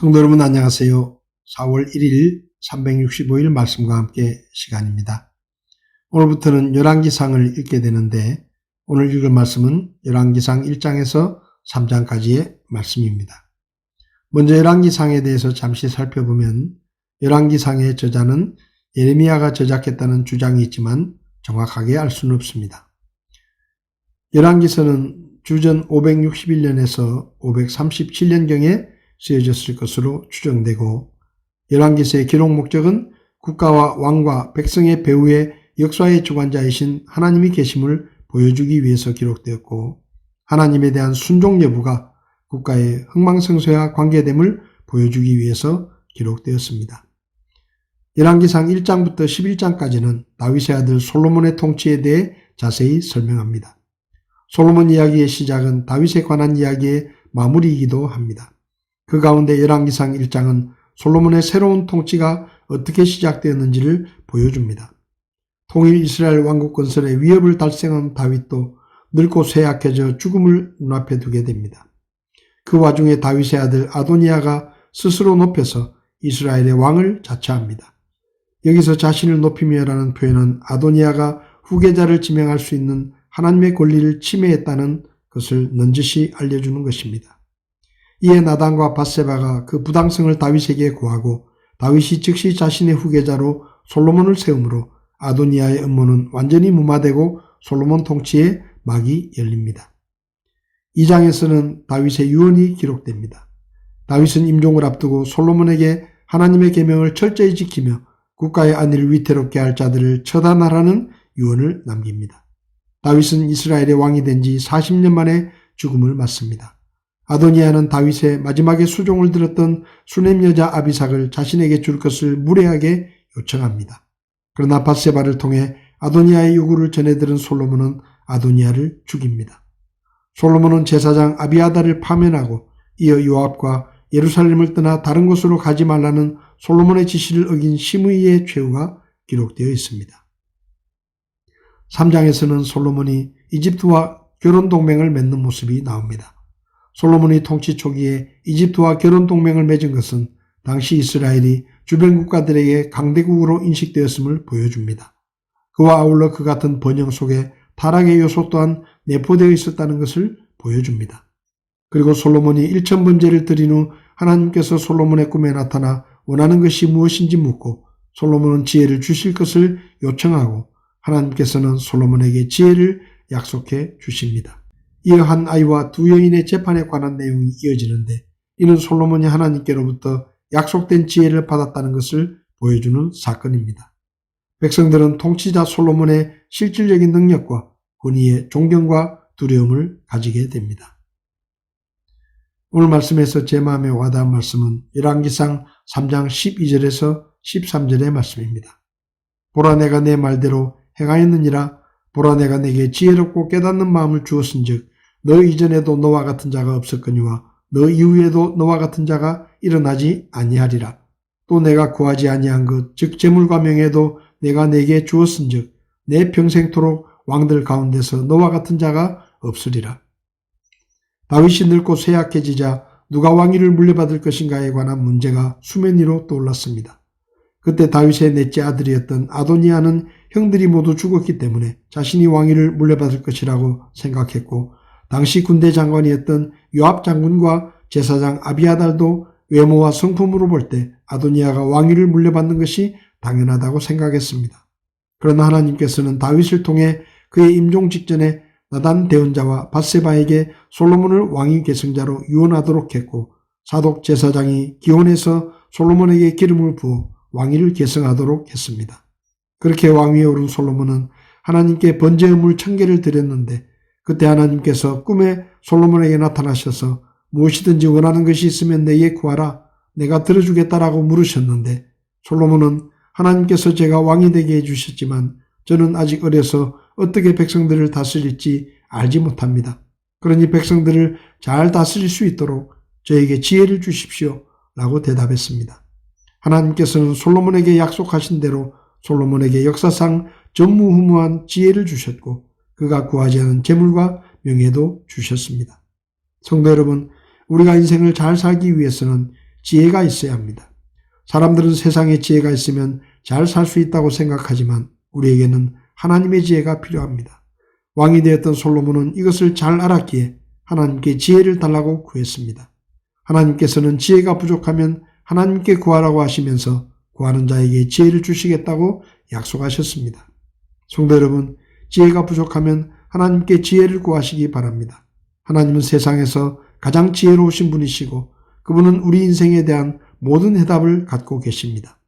성도 여러분 안녕하세요. 4월 1일 365일 말씀과 함께 시간입니다. 오늘부터는 열왕기상을 읽게 되는데 오늘 읽을 말씀은 열왕기상 1장에서 3장까지의 말씀입니다. 먼저 열왕기상에 대해서 잠시 살펴보면 열왕기상의 저자는 예레미야가 저작했다는 주장이 있지만 정확하게 알 수는 없습니다. 열왕기서는 주전 561년에서 537년경에 쓰여졌을 것으로 추정되고 열왕기서의 기록 목적은 국가와 왕과 백성의 배후의 역사의 주관자이신 하나님이 계심을 보여주기 위해서 기록되었고 하나님에 대한 순종 여부가 국가의 흥망성쇠와 관계됨을 보여주기 위해서 기록되었습니다. 열왕기상 1장부터 11장까지는 다윗의 아들 솔로몬의 통치에 대해 자세히 설명합니다. 솔로몬 이야기의 시작은 다윗에 관한 이야기의 마무리이기도 합니다. 그 가운데 열왕기상 1장은 솔로몬의 새로운 통치가 어떻게 시작되었는지를 보여줍니다. 통일 이스라엘 왕국 건설에 위협을 달성한 다윗도 늙고 쇠약해져 죽음을 눈앞에 두게 됩니다. 그 와중에 다윗의 아들 아도니아가 스스로 높여서 이스라엘의 왕을 자처합니다. 여기서 자신을 높이며라는 표현은 아도니아가 후계자를 지명할 수 있는 하나님의 권리를 침해했다는 것을 넌지시 알려주는 것입니다. 이에 나단과 밧세바가 그 부당성을 다윗에게 고하고 다윗이 즉시 자신의 후계자로 솔로몬을 세우므로 아도니아의 음모는 완전히 무마되고 솔로몬 통치의 막이 열립니다. 2장에서는 다윗의 유언이 기록됩니다. 다윗은 임종을 앞두고 솔로몬에게 하나님의 계명을 철저히 지키며 국가의 안위를 위태롭게 할 자들을 처단하라는 유언을 남깁니다. 다윗은 이스라엘의 왕이 된 지 40년 만에 죽음을 맞습니다. 아도니아는 다윗의 마지막에 수종을 들었던 수넴 여자 아비삭을 자신에게 줄 것을 무례하게 요청합니다. 그러나 밧세바를 통해 아도니아의 요구를 전해들은 솔로몬은 아도니아를 죽입니다. 솔로몬은 제사장 아비아달을 파면하고 이어 요압과 예루살렘을 떠나 다른 곳으로 가지 말라는 솔로몬의 지시를 어긴 시므이의 최후가 기록되어 있습니다. 3장에서는 솔로몬이 이집트와 결혼 동맹을 맺는 모습이 나옵니다. 솔로몬이 통치 초기에 이집트와 결혼 동맹을 맺은 것은 당시 이스라엘이 주변 국가들에게 강대국으로 인식되었음을 보여줍니다. 그와 아울러 그 같은 번영 속에 타락의 요소 또한 내포되어 있었다는 것을 보여줍니다. 그리고 솔로몬이 일천번제를 드린 후 하나님께서 솔로몬의 꿈에 나타나 원하는 것이 무엇인지 묻고 솔로몬은 지혜를 주실 것을 요청하고 하나님께서는 솔로몬에게 지혜를 약속해 주십니다. 이어 한 아이와 두 여인의 재판에 관한 내용이 이어지는데 이는 솔로몬이 하나님께로부터 약속된 지혜를 받았다는 것을 보여주는 사건입니다. 백성들은 통치자 솔로몬의 실질적인 능력과 권위에 존경과 두려움을 가지게 됩니다. 오늘 말씀에서 제 마음에 와닿은 말씀은 열왕기상 3장 12절에서 13절의 말씀입니다. 보라 내가 내 말대로 행하였느니라. 보라 내가 내게 지혜롭고 깨닫는 마음을 주었은즉 너 이전에도 너와 같은 자가 없었거니와 너 이후에도 너와 같은 자가 일어나지 아니하리라. 또 내가 구하지 아니한 것 즉 재물과 명예도 내가 내게 주었은즉 내 평생토록 왕들 가운데서 너와 같은 자가 없으리라. 다윗이 늙고 쇠약해지자 누가 왕위를 물려받을 것인가에 관한 문제가 수면 위로 떠올랐습니다. 그때 다윗의 넷째 아들이었던 아도니아는 형들이 모두 죽었기 때문에 자신이 왕위를 물려받을 것이라고 생각했고 당시 군대 장관이었던 요압 장군과 제사장 아비아달도 외모와 성품으로 볼 때 아도니아가 왕위를 물려받는 것이 당연하다고 생각했습니다. 그러나 하나님께서는 다윗을 통해 그의 임종 직전에 나단 대언자와 밧세바에게 솔로몬을 왕위 계승자로 유언하도록 했고 사독 제사장이 기혼해서 솔로몬에게 기름을 부어 왕위를 계승하도록 했습니다. 그렇게 왕위에 오른 솔로몬은 하나님께 번제 의물 1000개를 드렸는데 그때 하나님께서 꿈에 솔로몬에게 나타나셔서 무엇이든지 원하는 것이 있으면 내게 구하라 내가 들어주겠다라고 물으셨는데 솔로몬은 하나님께서 제가 왕이 되게 해주셨지만 저는 아직 어려서 어떻게 백성들을 다스릴지 알지 못합니다. 그러니 백성들을 잘 다스릴 수 있도록 저에게 지혜를 주십시오 라고 대답했습니다. 하나님께서는 솔로몬에게 약속하신 대로 솔로몬에게 역사상 전무후무한 지혜를 주셨고 그가 구하지 않은 재물과 명예도 주셨습니다. 성도 여러분, 우리가 인생을 잘 살기 위해서는 지혜가 있어야 합니다. 사람들은 세상에 지혜가 있으면 잘 살 수 있다고 생각하지만 우리에게는 하나님의 지혜가 필요합니다. 왕이 되었던 솔로몬은 이것을 잘 알았기에 하나님께 지혜를 달라고 구했습니다. 하나님께서는 지혜가 부족하면 하나님께 구하라고 하시면서 구하는 자에게 지혜를 주시겠다고 약속하셨습니다. 성도 여러분, 지혜가 부족하면 하나님께 지혜를 구하시기 바랍니다. 하나님은 세상에서 가장 지혜로우신 분이시고 그분은 우리 인생에 대한 모든 해답을 갖고 계십니다.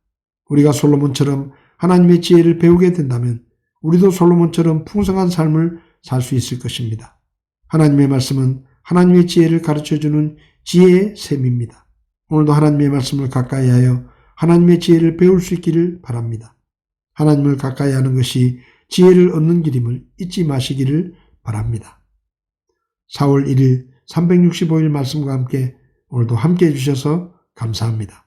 우리가 솔로몬처럼 하나님의 지혜를 배우게 된다면 우리도 솔로몬처럼 풍성한 삶을 살 수 있을 것입니다. 하나님의 말씀은 하나님의 지혜를 가르쳐주는 지혜의 셈입니다. 오늘도 하나님의 말씀을 가까이 하여 하나님의 지혜를 배울 수 있기를 바랍니다. 하나님을 가까이 하는 것이 지혜를 얻는 길임을 잊지 마시기를 바랍니다. 4월 1일 365일 말씀과 함께 오늘도 함께 해주셔서 감사합니다.